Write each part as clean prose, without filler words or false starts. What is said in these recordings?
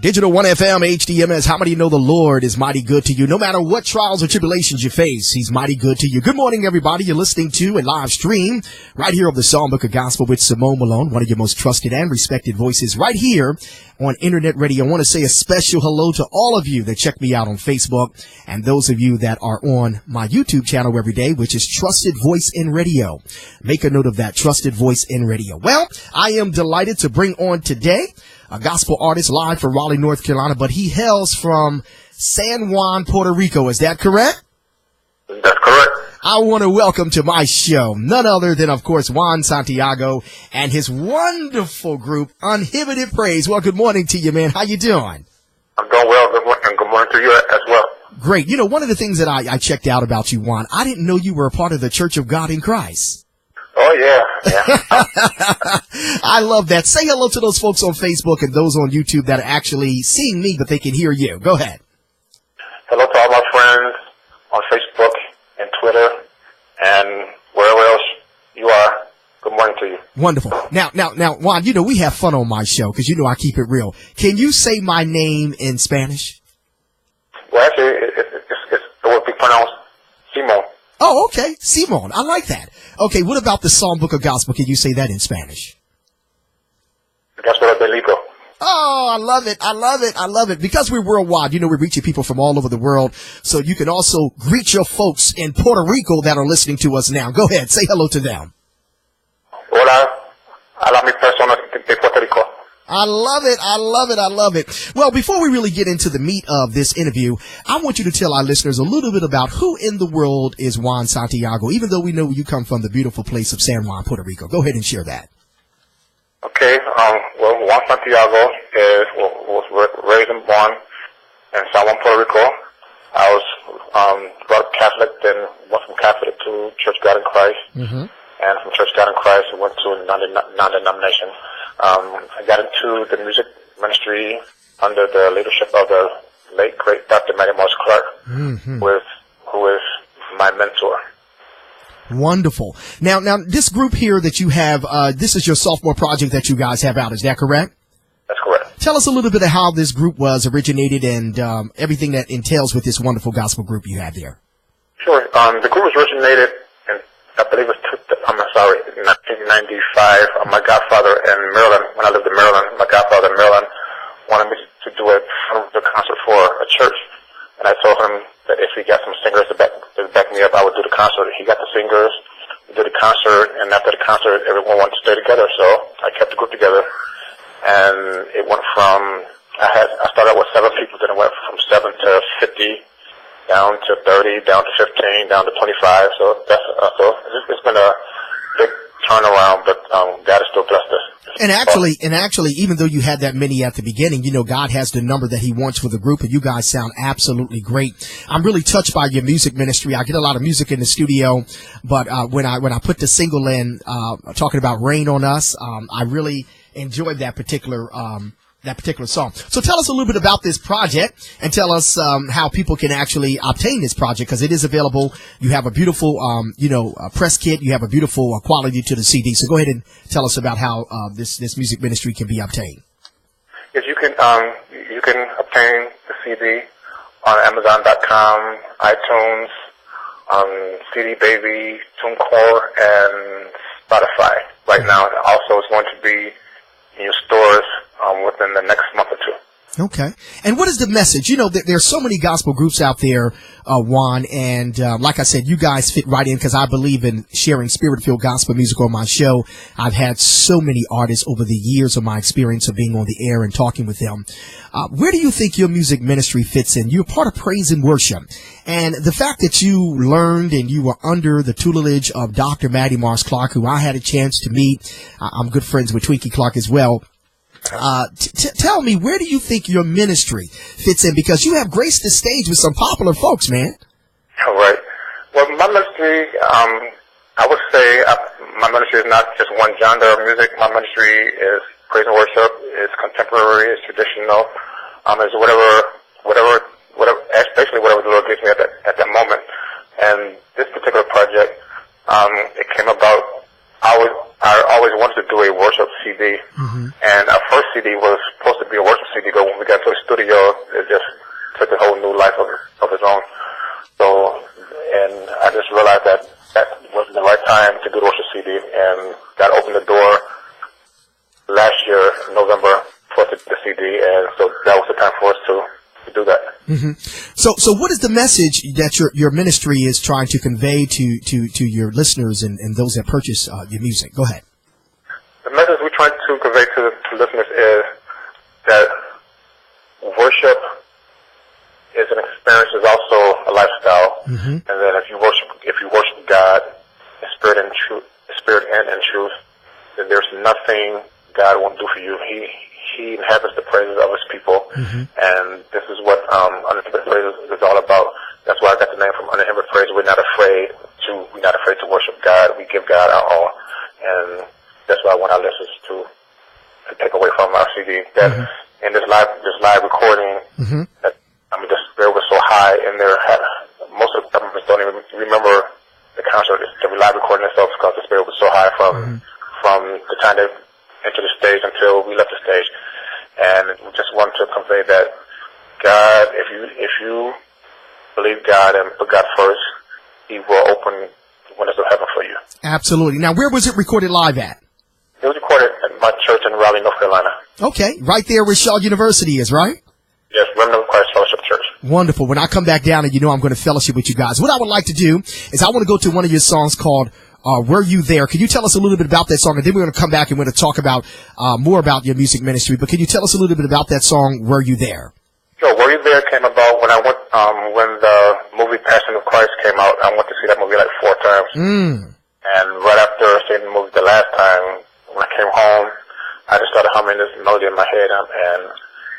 Digital 1FM HDMS, how many know the Lord is mighty good to you? No matter what trials or tribulations you face, He's mighty good to you. Good morning, everybody. You're listening to a live stream right here of the Songbook of Gospel with Simone Malone, one of your most trusted and respected voices right here on Internet Radio. I want to say a special hello to all of you that check me out on Facebook and those of you that are on my YouTube channel every day, which is Trusted Voice in Radio. Make a note of that, Trusted Voice in Radio. Well, I am delighted to bring on today a gospel artist live from Raleigh, North Carolina, but he hails from San Juan, Puerto Rico. Is that correct? That's correct. I want to welcome to my show none other than, of course, Juan Santiago and his wonderful group, Uninhibited Praise. Well, good morning to you, man. How you doing? I'm doing well. Good morning. Good morning to you as well. Great. You know, one of the things that I checked out about you, Juan, I didn't know you were a part of the Church of God in Christ. Oh, yeah. I love that. Say hello to those folks on Facebook and those on YouTube that are actually seeing me, but they can hear you. Go ahead. Hello to all my friends on Facebook and Twitter and wherever else you are. Good morning to you. Wonderful. Now, Juan, you know, we have fun on my show because, you know, I keep it real. Can you say my name in Spanish? Well, actually, it would be pronounced Simon. Oh, okay. Simon. I like that. Okay, what about the Songbook of Gospel? Can you say that in Spanish? That's what I believe. Oh, I love it. I love it. I love it. Because we're worldwide, you know, we're reaching people from all over the world. So you can also greet your folks in Puerto Rico that are listening to us now. Go ahead. Say hello to them. Hola a las mis personas de Puerto Rico. I love it. I love it. I love it. Well, before we really get into the meat of this interview, I want you to tell our listeners a little bit about who in the world is Juan Santiago, even though we know you come from the beautiful place of San Juan, Puerto Rico. Go ahead and share that. Okay. Well, Juan Santiago was raised and born in San Juan, Puerto Rico. I was brought up Catholic, then went from Catholic to Church of God in Christ. Mm-hmm. And from Church of God in Christ, I went to non-denomination. I got into the music ministry under the leadership of the late, great Dr. Clark, mm-hmm. who is my mentor. Wonderful. Now, this group here that you have, this is your sophomore project that you guys have out. Is that correct? That's correct. Tell us a little bit of how this group was originated and everything that entails with this wonderful gospel group you have there. Sure. The group was originated in, I believe it was 1995. My godfather in Maryland, when I lived in Maryland, my godfather in Maryland wanted me to do a concert for a church. And I told him that if he got some singers to back me up, I would do the concert. He got the singers, we did the concert, and after the concert, everyone wanted to stay together. So I kept the group together. And it went from, I started out with 7 people, then it went from 7 to 50, down to 30, down to 15, down to 25. So it's been a big turnaround, but God has still blessed us. And actually, even though you had that many at the beginning, you know, God has the number that He wants for the group, and you guys sound absolutely great. I'm really touched by your music ministry. I get a lot of music in the studio, but when I put the single in, talking about Rain on Us, I really enjoyed that particular song. So tell us a little bit about this project and tell us how people can actually obtain this project, because it is available. You have a beautiful, press kit. You have a beautiful quality to the CD. So go ahead and tell us about how this music ministry can be obtained. Yes, you can obtain the CD on Amazon.com, iTunes, CD Baby, TuneCore, and Spotify. Right now, also it's going to be in your stores within the next month or two. Okay. And what is the message? You know, there's so many gospel groups out there, Juan, and like I said, you guys fit right in because I believe in sharing spirit-filled gospel music on my show. I've had so many artists over the years of my experience of being on the air and talking with them. Where do you think your music ministry fits in? You're part of praise and worship. And the fact that you learned and you were under the tutelage of Dr. Maddie Mars Clark, who I had a chance to meet. I'm good friends with Twinkie Clark as well. Tell me, where do you think your ministry fits in? Because you have graced the stage with some popular folks, man. All right. Well, my ministry, I would say my ministry is not just one genre of music. My ministry is praise and worship. It's contemporary. It's traditional. It's basically whatever the Lord gives me at that moment. And this particular project, it came about. I I always wanted to do a worship CD, and our first CD was supposed to be a worship CD, but when we got to the studio, it just took a whole new life of its own. So, and I just realized that wasn't the right time to do the worship CD, and God opened the door last year, November, for the CD, and so that was the time for us to do that. So what is the message that your ministry is trying to convey to your listeners and those that purchase your music? Go ahead. The message we're trying to convey to listeners is that worship is an experience, is also a lifestyle, and that if you worship God in spirit and in truth, then there's nothing God won't do for you. He inhabits the praises of his people, and this is what Uninhibited Praise is all about. That's why I got the name from Uninhibited Praise. We're not afraid to worship God. We give God our all, and that's what I want our listeners to take away from our CD. That in this live recording, that the spirit was so high in there. Most of the members don't even remember the concert, the live recording itself, because the spirit was so high from the time they entered the stage until we left the stage. And we just want to convey that God, if you believe God and put God first, he will open the windows of heaven for you. Absolutely. Now, where was it recorded live at? It was recorded at my church in Raleigh, North Carolina. Okay, right there where Shaw University is, right? Yes, Remnant of Christ Fellowship Church. Wonderful. When I come back down, and I'm going to fellowship with you guys. What I would like to do is I want to go to one of your songs called Were You There? Can you tell us a little bit about that song? And then we're going to come back and we're going to talk about more about your music ministry. But can you tell us a little bit about that song, Were You There? Sure. Were You There came about when I went, when the movie Passion of Christ came out. I went to see that movie like 4 times. And right after seeing the movie the last time, when I came home, I just started humming this melody in my head and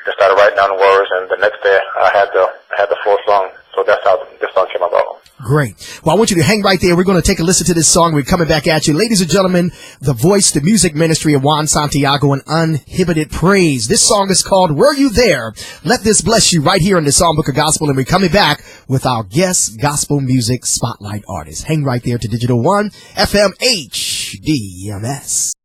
just started writing down the words. And the next day, I had the full song. So that's how this song came about. Great. Well, I want you to hang right there. We're going to take a listen to this song. We're coming back at you. Ladies and gentlemen, the voice, the music ministry of Juan, Santiago, and Uninhibited Praise. This song is called Were You There? Let this bless you right here in the Songbook of Gospel. And we're coming back with our guest gospel music spotlight artist. Hang right there to Digital One FM HDMS.